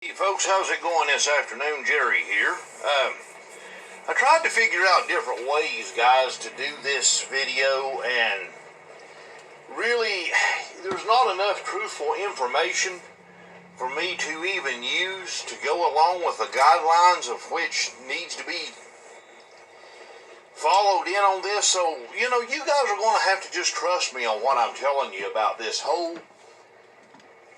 Hey folks, how's it going this afternoon? Jerry here. I tried to figure out different ways, guys, to do this video, and really, there's not enough truthful information for me to even use to go along with the guidelines of which needs to be followed in on this. So, you guys are going to have to just trust me on what I'm telling you about this whole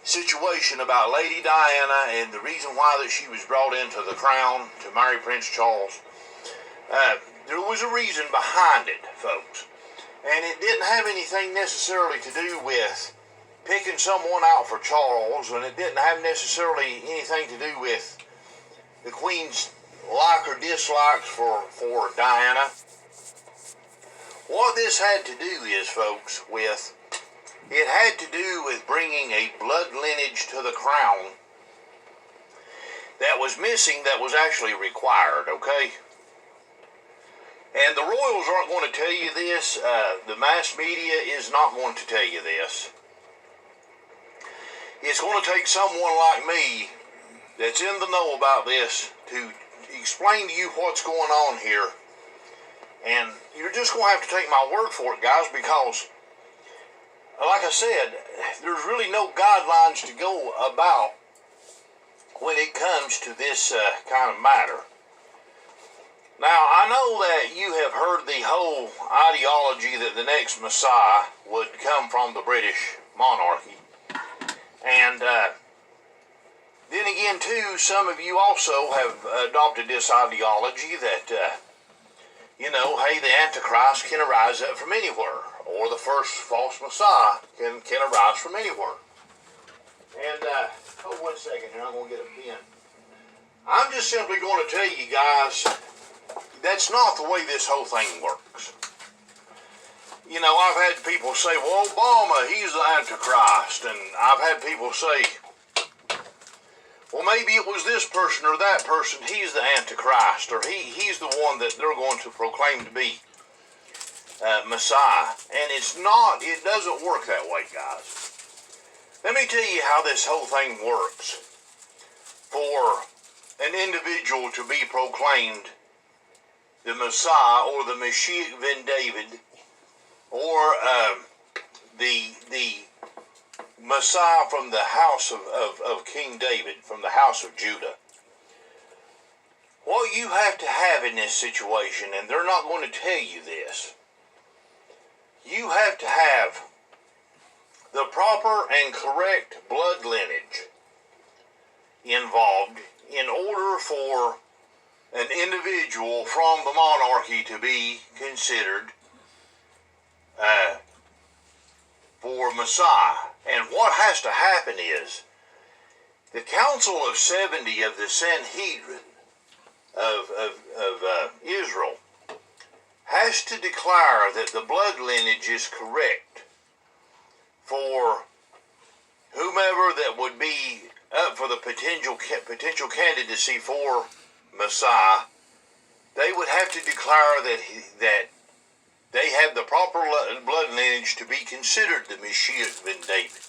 situation about Lady Diana and the reason why that she was brought into the crown to marry Prince Charles. There was a reason behind it, folks, and it didn't have anything necessarily to do with picking someone out for Charles, and it didn't have necessarily anything to do with the Queen's like or dislikes for Diana. What this had to do is, folks, it had to do with bringing a blood lineage to the crown that was missing, that was actually required, okay? And the royals aren't going to tell you this. The mass media is not going to tell you this. It's going to take someone like me that's in the know about this to explain to you what's going on here. And you're just going to have to take my word for it, guys, because like I said, there's really no guidelines to go about when it comes to this kind of matter. Now, I know that you have heard the whole ideology that the next Messiah would come from the British monarchy. And then again, too, some of you also have adopted this ideology that, hey, the Antichrist can arise up from anywhere, or the first false Messiah can arise from anywhere. And, hold 1 second here, I'm going to get a pen. I'm just simply going to tell you guys, that's not the way this whole thing works. I've had people say, well, Obama, he's the Antichrist. And I've had people say, well, maybe it was this person or that person, he's the Antichrist, or he's the one that they're going to proclaim to be Messiah. And it doesn't work that way, guys. Let me tell you how this whole thing works. For an individual to be proclaimed the Messiah, or the Mashiach ben David, or the Messiah from the house of King David, from the house of Judah. What you have to have in this situation, and they're not going to tell you this, you have to have the proper and correct blood lineage involved in order for an individual from the monarchy to be considered for Messiah. And what has to happen is the Council of 70 of the Sanhedrin of Israel has to declare that the blood lineage is correct for whomever that would be up for the potential candidacy for Messiah. They would have to declare that they have the proper blood lineage to be considered the Mashiach ben David.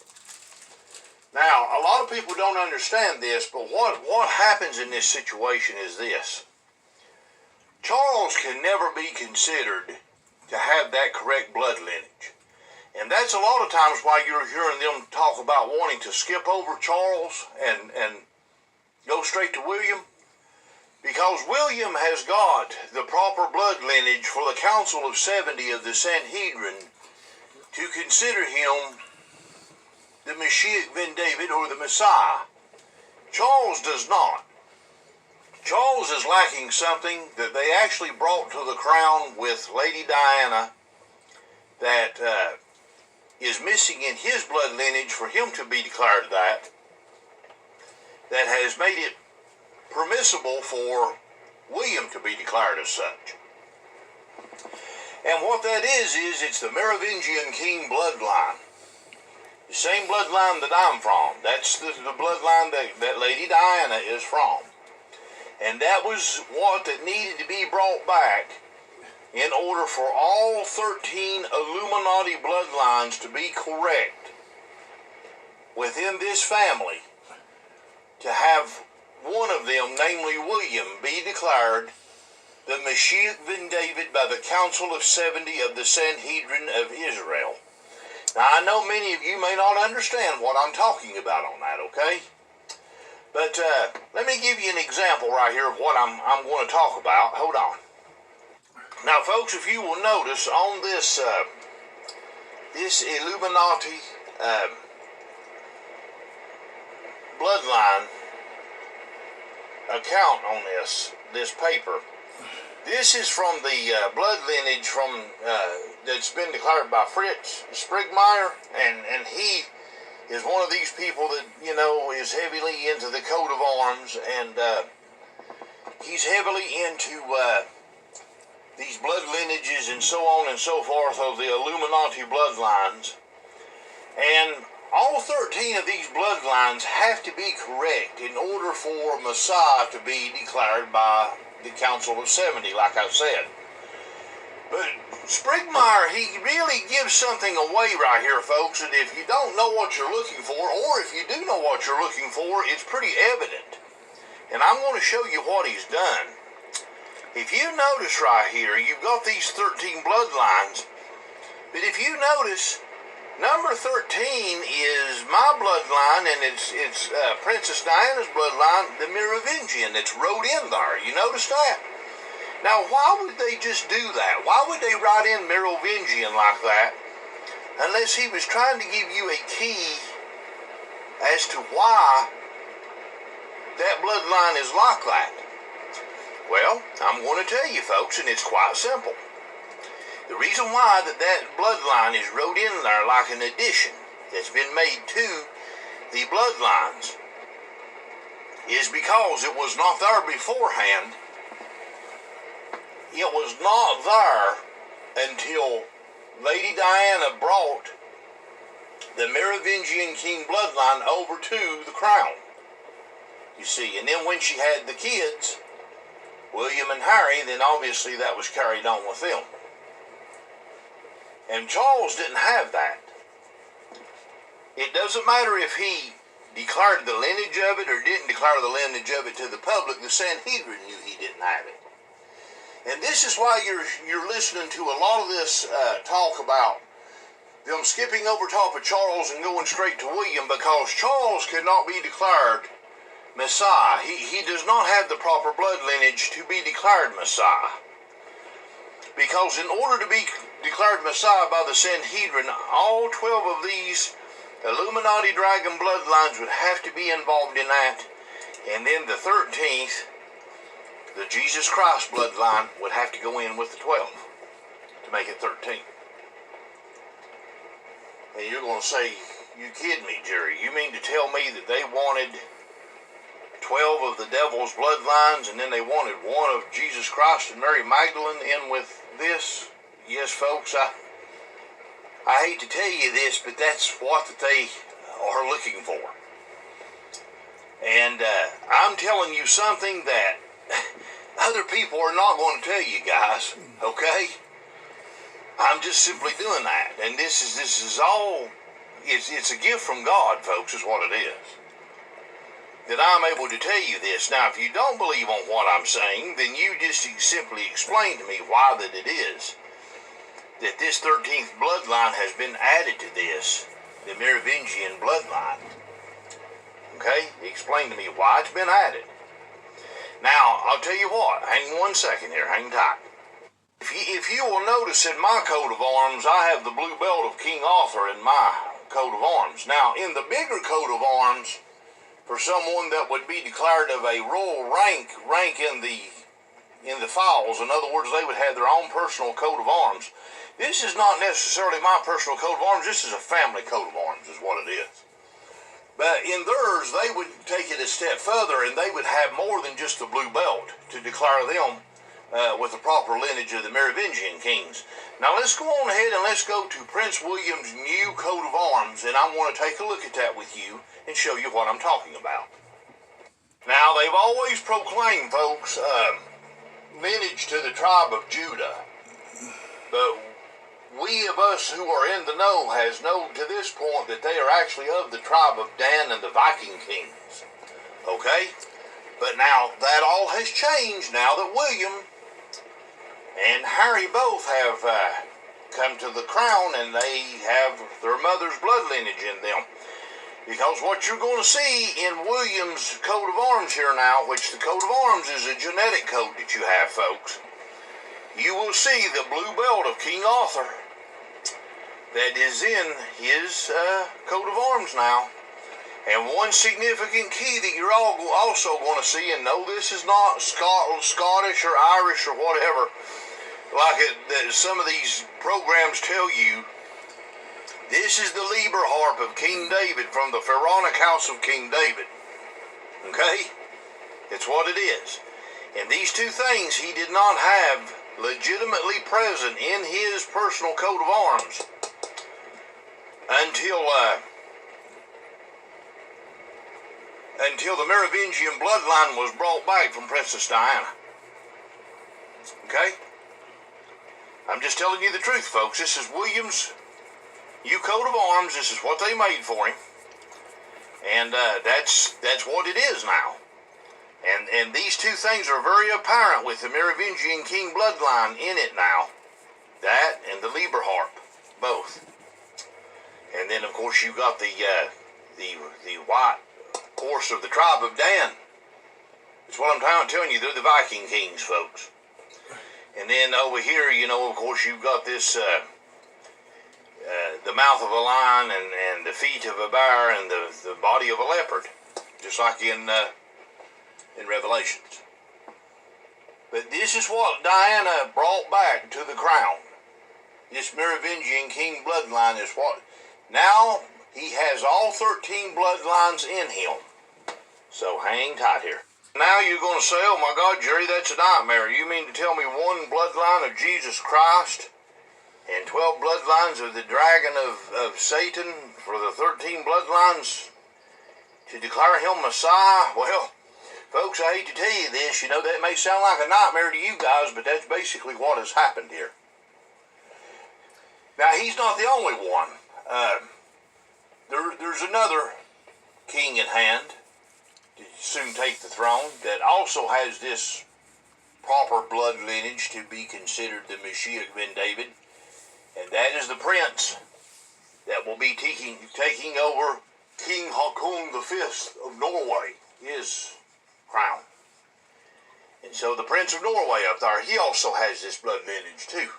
Now, a lot of people don't understand this, but what happens in this situation is this. Charles can never be considered to have that correct blood lineage. And that's a lot of times why you're hearing them talk about wanting to skip over Charles and go straight to William. Because William has got the proper blood lineage for the Council of 70 of the Sanhedrin to consider him the Mashiach ben David, or the Messiah. Charles does not. Charles is lacking something that they actually brought to the crown with Lady Diana that is missing in his blood lineage for him to be declared that has made it permissible for William to be declared as such. And what that is it's the Merovingian king bloodline. The same bloodline that I'm from. That's the bloodline that Lady Diana is from. And that was what that needed to be brought back in order for all 13 Illuminati bloodlines to be correct within this family, to have one of them, namely William, be declared the Mashiach ben David by the Council of 70 of the Sanhedrin of Israel. Now, I know many of you may not understand what I'm talking about on that, okay? But let me give you an example right here of what I'm going to talk about. Hold on. Now, folks, if you will notice on this this Illuminati Bloodline account on this paper, this is from the blood lineage from that's been declared by Fritz Sprigmeyer, and he is one of these people that, you know, is heavily into the coat of arms, and he's heavily into these blood lineages and so on and so forth of the Illuminati bloodlines. And all 13 of these bloodlines have to be correct in order for Messiah to be declared by the Council of 70, like I said. But Sprigmeyer, he really gives something away right here, folks, that if you don't know what you're looking for, or if you do know what you're looking for, it's pretty evident. And I'm going to show you what he's done. If you notice right here, you've got these 13 bloodlines, but if you notice, number 13 is my bloodline, and it's Princess Diana's bloodline, the Merovingian, that's wrote in there. You notice that? Now, why would they just do that? Why would they write in Merovingian like that, unless he was trying to give you a key as to why that bloodline is like that? Well, I'm going to tell you, folks, and it's quite simple. The reason why that bloodline is wrote in there like an addition that's been made to the bloodlines is because it was not there beforehand. It was not there until Lady Diana brought the Merovingian king bloodline over to the crown. You see, and then when she had the kids, William and Harry, then obviously that was carried on with them. And Charles didn't have that. It doesn't matter if he declared the lineage of it or didn't declare the lineage of it to the public. The Sanhedrin knew he didn't have it. And this is why you're listening to a lot of this talk about them skipping over top of Charles and going straight to William, because Charles could not be declared Messiah. He does not have the proper blood lineage to be declared Messiah. Because in order to be declared Messiah by the Sanhedrin, all 12 of these Illuminati dragon bloodlines would have to be involved in that. And then the 13th, the Jesus Christ bloodline, would have to go in with the 12 to make it 13. And you're going to say, you kidding me, Jerry? You mean to tell me that they wanted 12 of the devil's bloodlines, and then they wanted one of Jesus Christ and Mary Magdalene in with this? Yes, folks, I hate to tell you this, but that's what that they are looking for. And I'm telling you something that other people are not going to tell you guys, okay? I'm just simply doing that. And this is all, it's a gift from God, folks, is what it is, that I'm able to tell you this. Now, if you don't believe on what I'm saying, then you just simply explain to me why that it is that this 13th bloodline has been added to this, the Merovingian bloodline. Okay? Explain to me why it's been added. Now, I'll tell you what. Hang one second here. Hang tight. If you will notice in my coat of arms, I have the blue belt of King Arthur in my coat of arms. Now, in the bigger coat of arms, for someone that would be declared of a royal rank in the files, in other words, they would have their own personal coat of arms. This is not necessarily my personal coat of arms. This is a family coat of arms, is what it is. But in theirs, they would take it a step further, and they would have more than just the blue belt to declare them with the proper lineage of the Merovingian kings. Now let's go on ahead and let's go to Prince William's new coat of arms, and I want to take a look at that with you and show you what I'm talking about. Now, they've always proclaimed, folks, lineage to the tribe of Judah, but we of us who are in the know has known to this point that they are actually of the tribe of Dan and the Viking kings. Okay? But now that all has changed now that William and Harry both have come to the crown, and they have their mother's blood lineage in them. Because what you're going to see in William's coat of arms here now, which the coat of arms is a genetic code that you have, folks, you will see the blue belt of King Arthur that is in his coat of arms now. And one significant key that you're all also going to see, and no, this is not Scottish or Irish or whatever, like some of these programs tell you. This is the Liber harp of King David from the Pharaonic house of King David. Okay? It's what it is. And these two things he did not have legitimately present in his personal coat of arms until the Merovingian bloodline was brought back from Princess Diana. Okay? I'm just telling you the truth, folks. This is William's new coat of arms. This is what they made for him. And that's what it is now. And these two things are very apparent with the Merovingian king bloodline in it now. That and the Liber harp, both. And then, of course, you got the white horse of the tribe of Dan. That's what I'm telling you. They're the Viking kings, folks. And then over here, you know, of course, you've got this the mouth of a lion and the feet of a bear and the body of a leopard, just like in Revelations. But this is what Diana brought back to the crown. This Merovingian king bloodline is what... Now, he has all 13 bloodlines in him. So hang tight here. Now you're going to say, oh my God, Jerry, that's a nightmare. You mean to tell me one bloodline of Jesus Christ and 12 bloodlines of the dragon of Satan for the 13 bloodlines to declare him Messiah? Well, folks, I hate to tell you this. You know, that may sound like a nightmare to you guys, but that's basically what has happened here. Now, he's not the only one. There's another king at hand to soon take the throne that also has this proper blood lineage to be considered the Mashiach ben David, and that is the prince that will be taking over King Haakon V of Norway, his crown. And so the Prince of Norway up there, he also has this blood lineage too.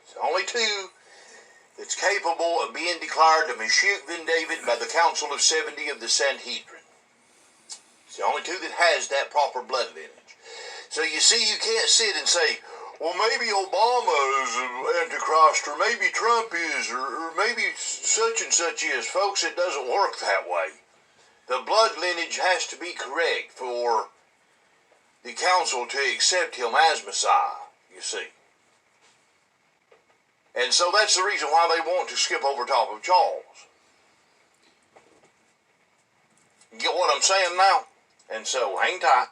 It's only two that's capable of being declared the Mashiach ben David by the Council of 70 of the Sanhedrin. It's the only two that has that proper blood lineage. So you see, you can't sit and say, well, maybe Obama is an Antichrist, or maybe Trump is, or maybe such and such is. Folks, it doesn't work that way. The blood lineage has to be correct for the council to accept him as Messiah, you see. And so that's the reason why they want to skip over top of Charles. Get what I'm saying now? And so, hang tight.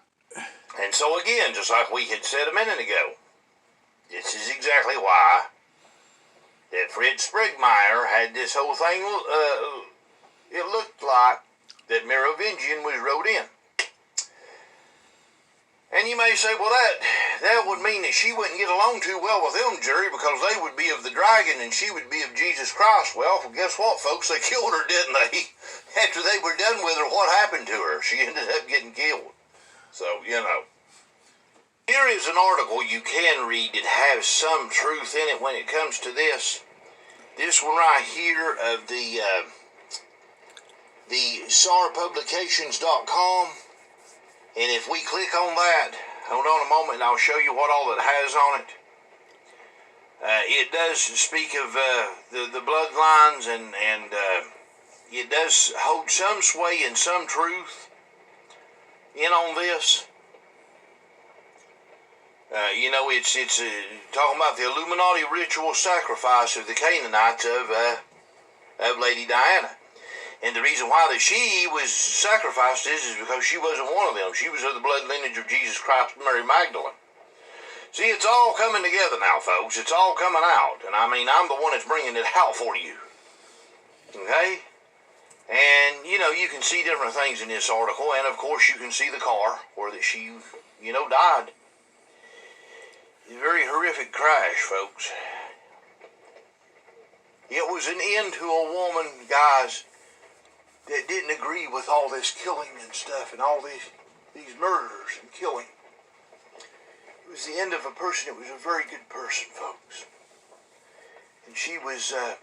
And so again, just like we had said a minute ago, this is exactly why that Fritz Sprigmeyer had this whole thing, it looked like that Merovingian was wrote in. And you may say, well, that would mean that she wouldn't get along too well with them, Jerry, because they would be of the dragon and she would be of Jesus Christ. Well, guess what, folks? They killed her, didn't they? After they were done with her, what happened to her? She ended up getting killed. So, you know. Here is an article you can read that has some truth in it when it comes to this. This one right here of the SARpublications.com. And if we click on that, hold on a moment and I'll show you what all it has on it. It does speak of the bloodlines and it does hold some sway and some truth in on this. You know, it's talking about the Illuminati ritual sacrifice of the Canaanites of Lady Diana. And the reason why that she was sacrificed is because she wasn't one of them. She was of the blood lineage of Jesus Christ and Mary Magdalene. See, it's all coming together now, folks. It's all coming out. And I mean, I'm the one that's bringing it out for you. Okay? And, you know, you can see different things in this article, and of course you can see the car where that she, you know, died. It's a very horrific crash, folks. It was an end to a woman, guys, that didn't agree with all this killing and stuff and all these murders and killing. It was the end of a person that was a very good person, folks. And she was a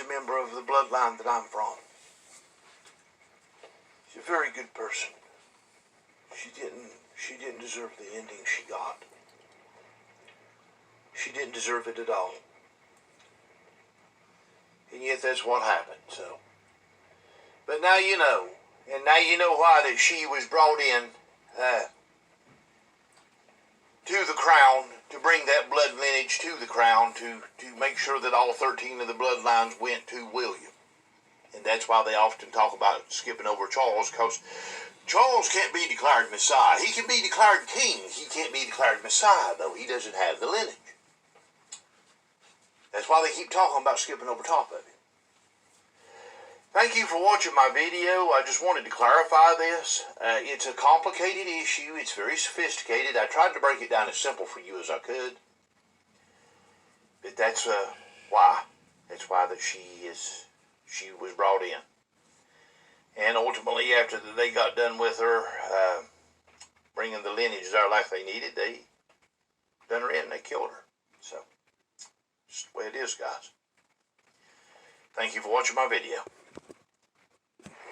member of the bloodline that I'm from. She's a very good person. She didn't deserve the ending she got. She didn't deserve it at all. And yet that's what happened, so. But now you know. And now you know why that she was brought in to the crown, to bring that blood lineage to the crown, to make sure that all 13 of the bloodlines went to William. And that's why they often talk about skipping over Charles, because Charles can't be declared Messiah. He can be declared king. He can't be declared Messiah, though. He doesn't have the lineage. That's why they keep talking about skipping over top of it. Thank you for watching my video. I just wanted to clarify this. It's a complicated issue. It's very sophisticated. I tried to break it down as simple for you as I could. But that's why. That's why that she was brought in. And ultimately, after they got done with her, bringing the lineage there like they needed, they done her in. They killed her. So, just the way it is, guys. Thank you for watching my video.